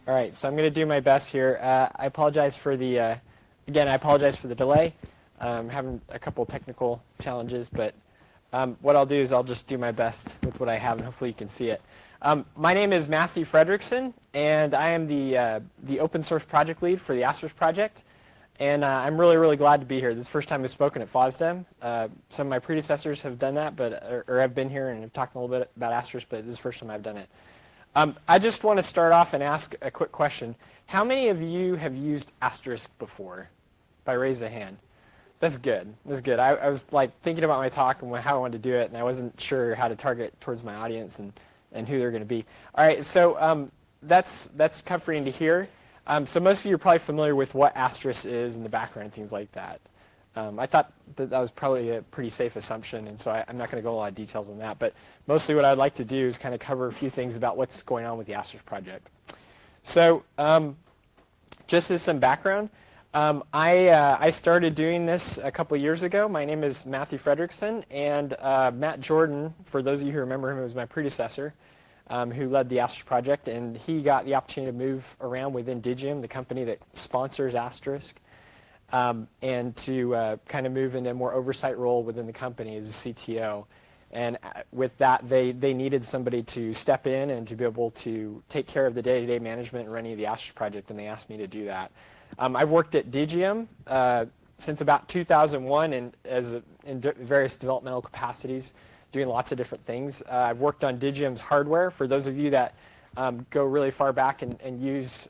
All right, so I'm going to do my best here. I apologize for the, again, I apologize for the delay. I'm having a couple technical challenges, but what I'll do is I'll just do my best with what I have, and hopefully you can see it. My name is Matthew Fredrickson, and I am the open source project lead for the Asterisk Project. And I'm really, really glad to be here. This is the first time I've spoken at FOSDEM. Some of my predecessors have done that, or have been here and have talked a little bit about Asterisk, but this is the first time I've done it. I just want to start off and ask a quick question. How many of you have used Asterisk before? By raise of hand. That's good. That's good. I was like thinking about my talk and how I wanted to do it, and I wasn't sure how to target towards my audience and who they're going to be. All right, so that's comforting to hear. So most of you are probably familiar with what Asterisk is and the background and things like that. I thought that was probably a pretty safe assumption, and so I'm not going to go into a lot of details on that. But mostly what I'd like to do is kind of cover a few things about what's going on with the Asterisk project. So just as some background, I started doing this a couple years ago. My name is Matthew Fredrickson, and Matt Jordan, for those of you who remember him, was my predecessor who led the Asterisk project, and he got the opportunity to move around within Digium, the company that sponsors Asterisk. And to kind of move into a more oversight role within the company as a CTO. And with that, they needed somebody to step in and to be able to take care of the day-to-day management and running of the Asterisk project, and they asked me to do that. I've worked at Digium since about 2001 in various developmental capacities, doing lots of different things. I've worked on Digium's hardware. For those of you that go really far back and use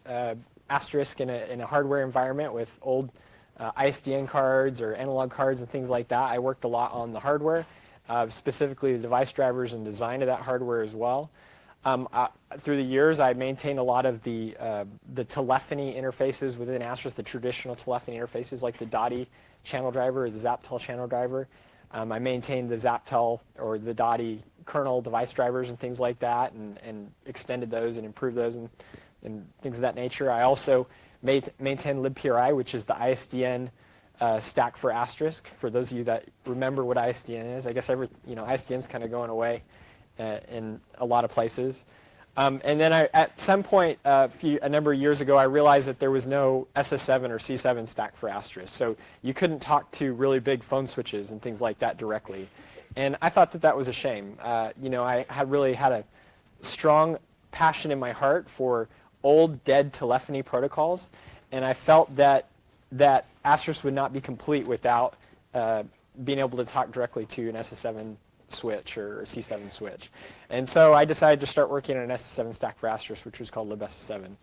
Asterisk in a hardware environment with old ISDN cards or analog cards and things like that. I worked a lot on the hardware, specifically the device drivers and design of that hardware as well. Through the years, I maintained a lot of the telephony interfaces within Asterisk, the traditional telephony interfaces like the DOTI channel driver or the ZapTel channel driver. I maintained the ZapTel or the DOTI kernel device drivers and things like that, and extended those and improved those and things of that nature. I also maintain libPRI, which is the ISDN stack for Asterisk. For those of you that remember what ISDN is, I guess ISDN's kind of going away in a lot of places. And then at some point a number of years ago, I realized that there was no SS7 or C7 stack for Asterisk, so you couldn't talk to really big phone switches and things like that directly. And I thought that was a shame. I had really had a strong passion in my heart for old dead telephony protocols, and I felt that Asterisk would not be complete without being able to talk directly to an SS7 switch or a C7 switch. And so I decided to start working on an SS7 stack for Asterisk, which was called libss7.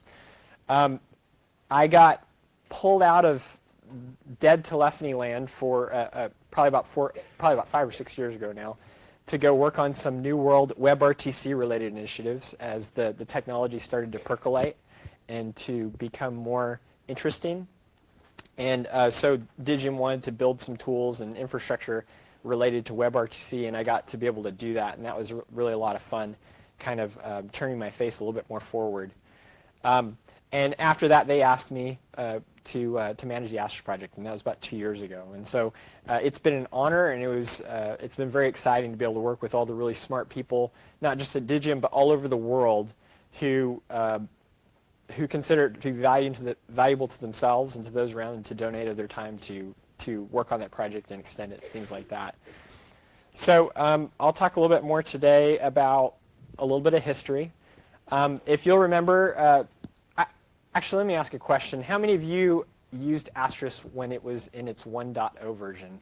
I got pulled out of dead telephony land for probably about 5 or 6 years ago now, to go work on some New World WebRTC related initiatives as the technology started to percolate and to become more interesting. And so Digium wanted to build some tools and infrastructure related to WebRTC, and I got to be able to do that, and that was really a lot of fun, kind of turning my face a little bit more forward. And after that, they asked me to manage the Asterisk project, and that was about 2 years ago. And so it's been an honor, and it's been very exciting to be able to work with all the really smart people, not just at Digium, but all over the world, who consider it to be valuable to themselves and to those around them, to donate of their time to work on that project and extend it, things like that. So I'll talk a little bit more today about a little bit of history. If you'll remember, actually, let me ask a question. How many of you used Asterisk when it was in its 1.0 version?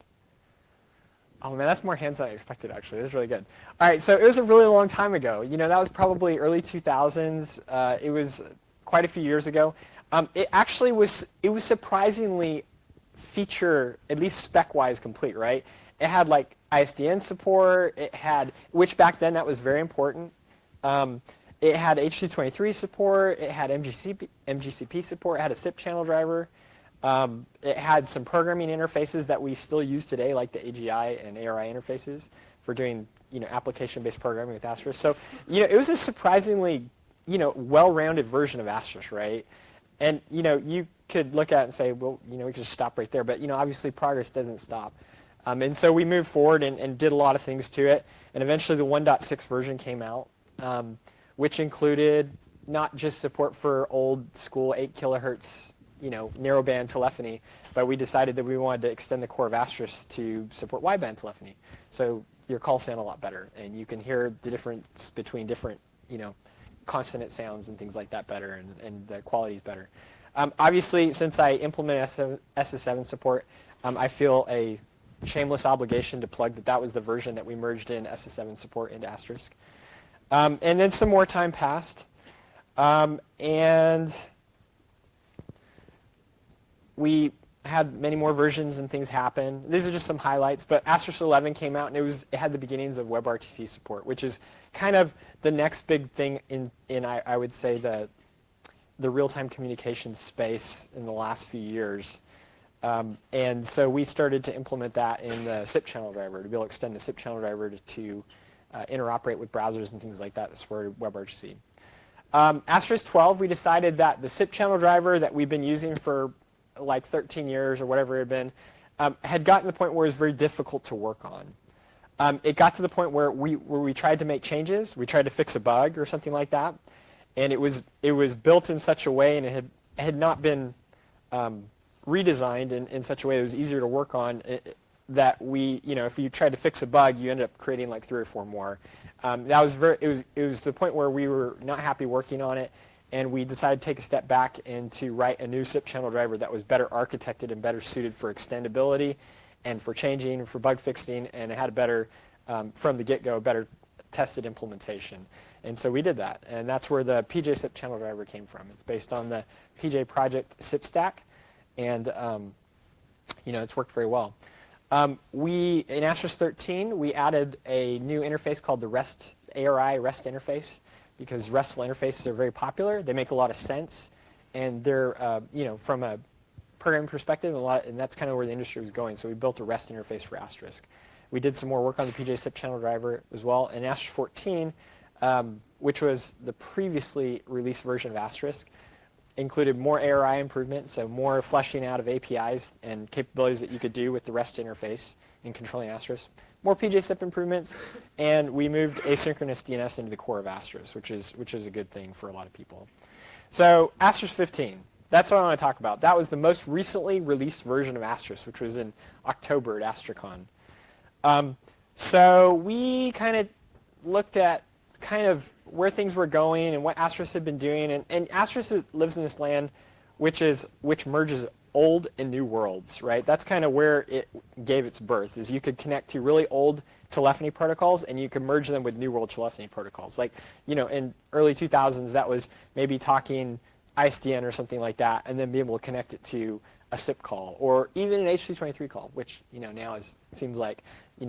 Oh man, that's more hands than I expected, actually. That's really good. All right, so it was a really long time ago. That was probably early 2000s. It was quite a few years ago. It actually was surprisingly feature, at least spec-wise, complete, right? It had like ISDN support. It had, which back then that was very important. It had H223 support. It had MGCP support. It had a SIP channel driver. It had some programming interfaces that we still use today, like the AGI and ARI interfaces for doing application-based programming with Asterisk. So it was a surprisingly well-rounded version of Asterisk, right? And you could look at it and say, well, we could just stop right there. But obviously progress doesn't stop. And so we moved forward and did a lot of things to it. And eventually the 1.6 version came out, which included not just support for old school 8 kilohertz, narrowband telephony, but we decided that we wanted to extend the core of Asterisk to support wideband telephony. So your calls sound a lot better, and you can hear the difference between different, consonant sounds and things like that better, and the quality is better. Obviously, since I implemented SS7 support, I feel a shameless obligation to plug that was the version that we merged in SS7 support into Asterisk. And then some more time passed, and we had many more versions and things happen. These are just some highlights, but Asterisk 11 came out, and it had the beginnings of WebRTC support, which is kind of the next big thing in I would say the real-time communication space in the last few years. And so we started to implement that in the SIP channel driver to be able to extend the SIP channel driver to interoperate with browsers and things like that that support WebRTC. Asterisk 12, we decided that the SIP channel driver that we've been using for like 13 years or whatever it had been, had gotten to the point where it was very difficult to work on. It got to the point where we tried to make changes, we tried to fix a bug or something like that, and it was built in such a way, and it had not been redesigned in such a way that it was easier to work on, that if you tried to fix a bug, you ended up creating like 3 or 4 more. It was the point where we were not happy working on it, and we decided to take a step back and to write a new SIP channel driver that was better architected and better suited for extendability and for changing and for bug fixing, and it had a better, from the get-go, better tested implementation. And so we did that, and that's where the PJ SIP channel driver came from. It's based on the PJ project SIP stack, and it's worked very well. In Asterisk 13, we added a new interface called the ARI REST interface, because RESTful interfaces are very popular. They make a lot of sense, and they're, from a programming perspective, and that's kind of where the industry was going. So we built a REST interface for Asterisk. We did some more work on the PJ SIP channel driver as well. And Asterisk 14, which was the previously released version of Asterisk, included more ARI improvements, so more fleshing out of APIs and capabilities that you could do with the REST interface in controlling Asterisk. More PJ SIP improvements, and we moved asynchronous DNS into the core of Asterisk, which is a good thing for a lot of people. So Asterisk 15, that's what I want to talk about. That was the most recently released version of Asterisk, which was in October at Astricon. So we kind of looked at kind of where things were going and what Asterisk had been doing, and Asterisk lives in this land which merges old and new worlds, right? That's kind of where it gave its birth, is you could connect to really old telephony protocols and you could merge them with new world telephony protocols. Like, in early 2000s, that was maybe talking ISDN or something like that, and then be able to connect it to a SIP call, or even an H.323 call, which, now seems like,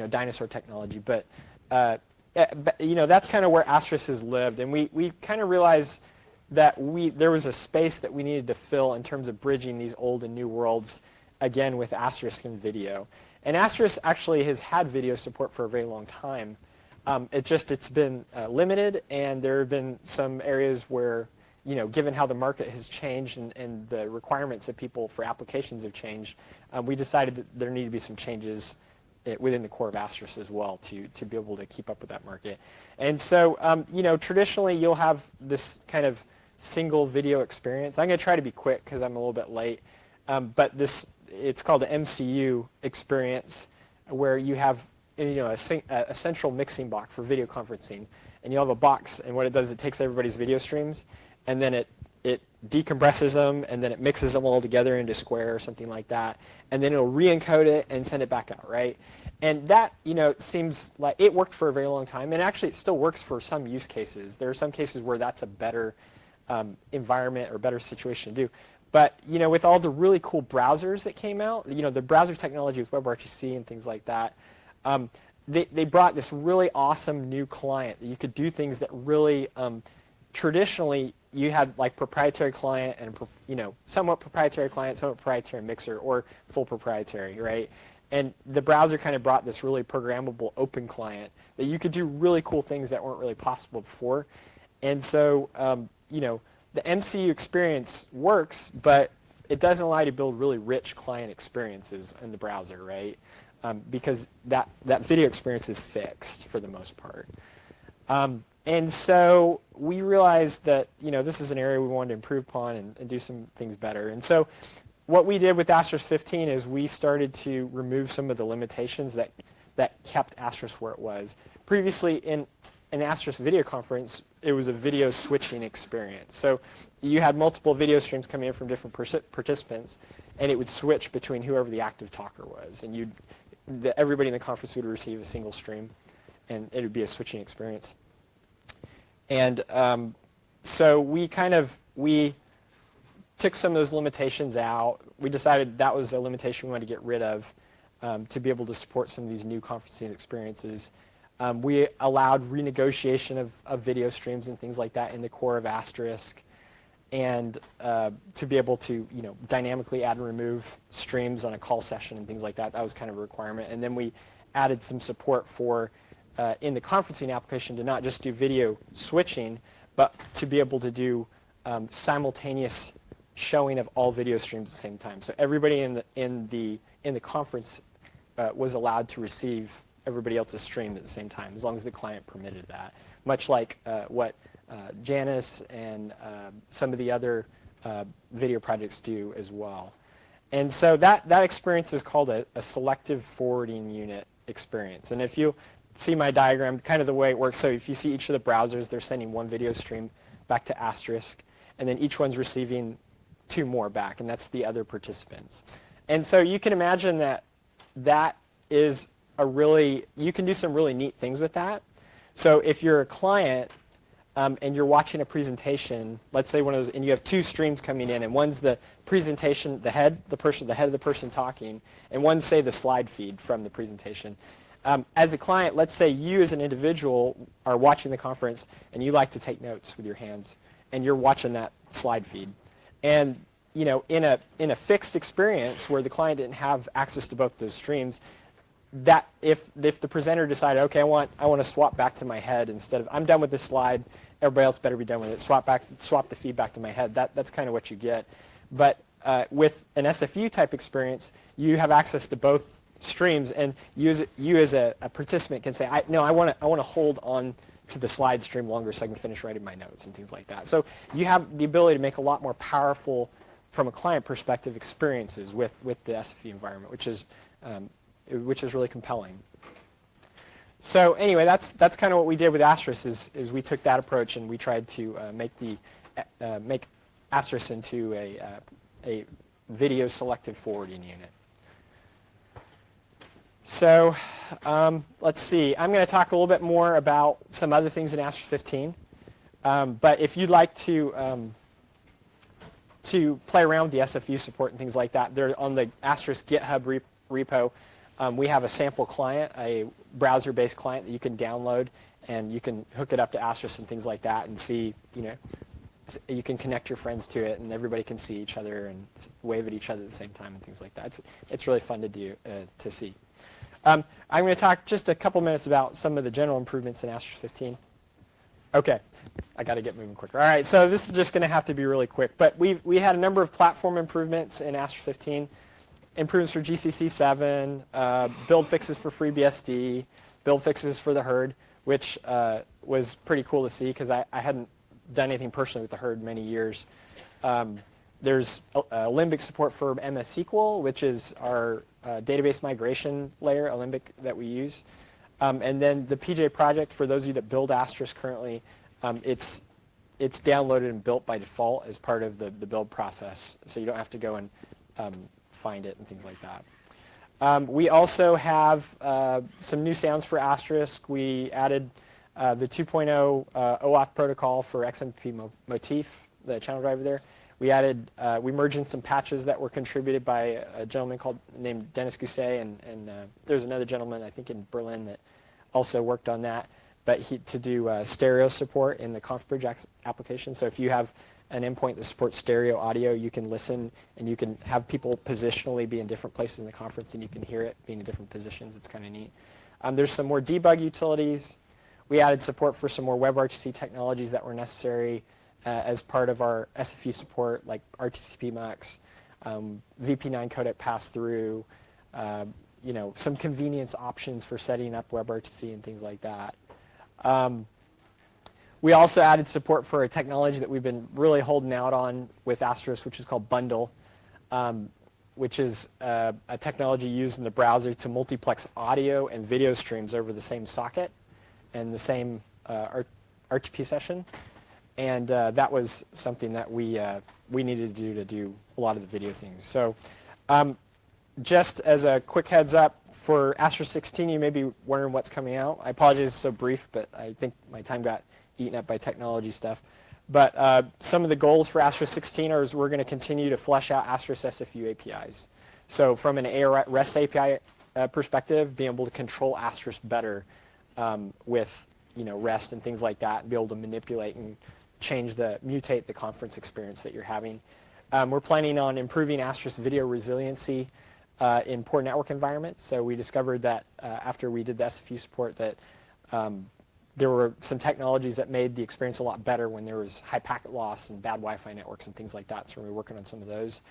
dinosaur technology. But, that's kind of where Asterisk has lived, and we kind of realized that there was a space that we needed to fill in terms of bridging these old and new worlds, again, with Asterisk and video. And Asterisk actually has had video support for a very long time. It's been limited, and there have been some areas where, given how the market has changed and the requirements of people for applications have changed, we decided that there needed to be some changes within the core of Asterisk as well to be able to keep up with that market. And so, traditionally you'll have this kind of single video experience. I'm going to try to be quick because I'm a little bit late, but it's called the MCU experience, where you have a central mixing box for video conferencing, and you have a box, and what it does, it takes everybody's video streams, and then it decompresses them, and then it mixes them all together into Square or something like that, and then it'll re-encode it and send it back out, right? And that, seems like it worked for a very long time, and actually it still works for some use cases. There are some cases where that's a better environment or better situation to do. But, with all the really cool browsers that came out, the browser technology with WebRTC and things like that, they brought this really awesome new client that you could do things that really, traditionally, you had like proprietary client and, somewhat proprietary client, somewhat proprietary mixer, or full proprietary, right? And the browser kind of brought this really programmable open client that you could do really cool things that weren't really possible before. And so, the MCU experience works, but it doesn't allow you to build really rich client experiences in the browser, right? Because that video experience is fixed for the most part. And so we realized that this is an area we wanted to improve upon and do some things better. And so what we did with Asterisk 15 is we started to remove some of the limitations that kept Asterisk where it was. Previously in an Asterisk video conference, it was a video switching experience. So you had multiple video streams coming in from different participants, and it would switch between whoever the active talker was. And everybody in the conference would receive a single stream, and it would be a switching experience. And so we took some of those limitations out. We decided that was a limitation we wanted to get rid of to be able to support some of these new conferencing experiences. We allowed renegotiation of video streams and things like that in the core of Asterisk, and to be able to dynamically add and remove streams on a call session and things like that. That was kind of a requirement. And then we added some support for in the conferencing application to not just do video switching, but to be able to do simultaneous showing of all video streams at the same time. So everybody in the conference was allowed to receive everybody else's stream at the same time, as long as the client permitted that. Much like what Janice and some of the other video projects do as well. And so that experience is called a selective forwarding unit experience. And if you see my diagram, kind of the way it works, so if you see each of the browsers, they're sending one video stream back to Asterisk, and then each one's receiving 2 more back, and that's the other participants. And so you can imagine that is you can do some really neat things with that. So if you're a client and you're watching a presentation, let's say one of those, and you have 2 streams coming in, and one's the presentation, the head of the person talking, and one's, say, the slide feed from the presentation. As a client, let's say you as an individual are watching the conference and you like to take notes with your hands, and you're watching that slide feed. And in a fixed experience where the client didn't have access to both those streams, that if the presenter decided, okay, I want to swap back to my head instead of, I'm done with this slide, everybody else better be done with it, swap the feedback to my head, that's kind of what you get. But with an SFU type experience, you have access to both streams, and you as a participant can say, no, I want to hold on to the slide stream longer so I can finish writing my notes and things like that. So you have the ability to make a lot more powerful, from a client perspective, experiences with the SFU environment, which is really compelling. So anyway, that's kind of what we did with Asterisk is we took that approach and we tried to make Asterisk into a video selective forwarding unit. So let's see. I'm going to talk a little bit more about some other things in Asterisk 15. But if you'd like to play around with the SFU support and things like that, they're on the Asterisk GitHub repo. We have a sample client, a browser-based client that you can download, and you can hook it up to Asterisk and things like that, and see, you can connect your friends to it, and everybody can see each other and wave at each other at the same time and things like that. It's really fun to do to see. I'm going to talk just a couple minutes about some of the general improvements in Asterisk 15. Okay, I got to get moving quicker. All right, so this is just going to have to be really quick. But we had a number of platform improvements in Asterisk 15. Improvements for GCC 7, build fixes for FreeBSD, build fixes for the herd, which was pretty cool to see because I hadn't done anything personally with the herd in many years. There's Alembic support for MS SQL, which is our database migration layer, Alembic, that we use. And then the PJ project, for those of you that build Asterisk currently, it's downloaded and built by default as part of the build process, so you don't have to go and find it and things like that. We also have some new sounds for Asterisk. We added the 2.0 OAuth protocol for XMPP motif, the channel driver there. We merged in some patches that were contributed by a gentleman named Dennis Gousset, and there's another gentleman, I think, in Berlin that also worked on that, but to do stereo support in the ConfBridge application. So if you have an endpoint that supports stereo audio, you can listen, and you can have people positionally be in different places in the conference, and you can hear it being in different positions. It's kind of neat. There's some more debug utilities. We added support for some more WebRTC technologies that were necessary as part of our SFU support, like RTCP MUX, VP9 codec pass-through, some convenience options for setting up WebRTC and things like that. We also added support for a technology that we've been really holding out on with Asterisk, which is called Bundle, which is a technology used in the browser to multiplex audio and video streams over the same socket and the same RTP session. And that was something that we needed to do a lot of the video things. So just as a quick heads up, for Asterisk 16, you may be wondering what's coming out. I apologize it's so brief, but I think my time got eaten up by technology stuff. But some of the goals for Asterisk 16 are we're going to continue to flesh out Asterisk SFU APIs. So from an REST API perspective, being able to control Asterisk better with REST and things like that, and be able to manipulate and mutate the conference experience that you're having. We're planning on improving Asterisk video resiliency in poor network environments. So we discovered that after we did the SFU support that there were some technologies that made the experience a lot better when there was high packet loss and bad Wi-Fi networks and things like that. So we're working on some of those.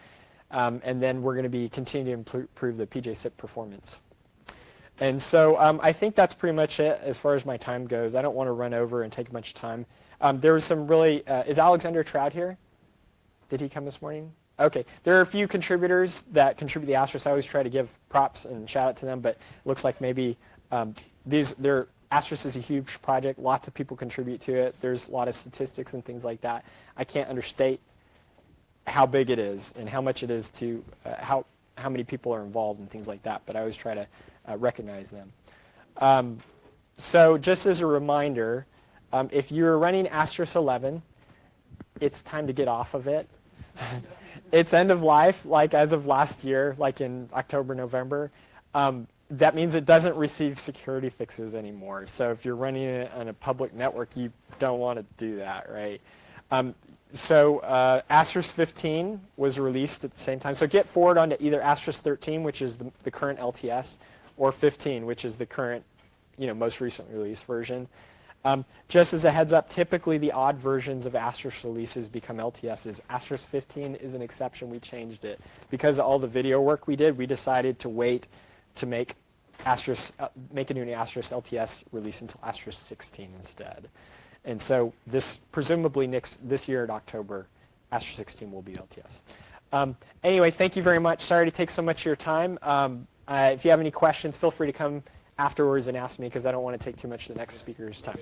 And then we're going to be continuing to improve the PJ-SIP performance. And so I think that's pretty much it as far as my time goes. I don't want to run over and take much time. There was some really, is Alexander Trout here? Did he come this morning? Okay. There are a few contributors that contribute the Asterisk. I always try to give props and shout out to them, but it looks like maybe Asterisk is a huge project. Lots of people contribute to it. There's a lot of statistics and things like that. I can't understate how big it is and how much it is to how many people are involved and things like that, but I always try to recognize them. So just as a reminder, if you're running Asterisk 11, it's time to get off of it. It's end of life, like as of last year, like in October, November. That means it doesn't receive security fixes anymore. So if you're running it on a public network, you don't want to do that, right? So Asterisk 15 was released at the same time. So get forward onto either Asterisk 13, which is the current LTS, or 15, which is the current, most recently released version. Just as a heads up, typically the odd versions of Asterisk releases become LTSs. Asterisk 15 is an exception. We changed it. Because of all the video work we did, we decided to wait to make a new Asterisk LTS release until Asterisk 16 instead. And so presumably this year in October, Asterisk 16 will be LTS. Anyway, thank you very much. Sorry to take so much of your time. If you have any questions, feel free to come afterwards and ask me because I don't want to take too much of the next speaker's time.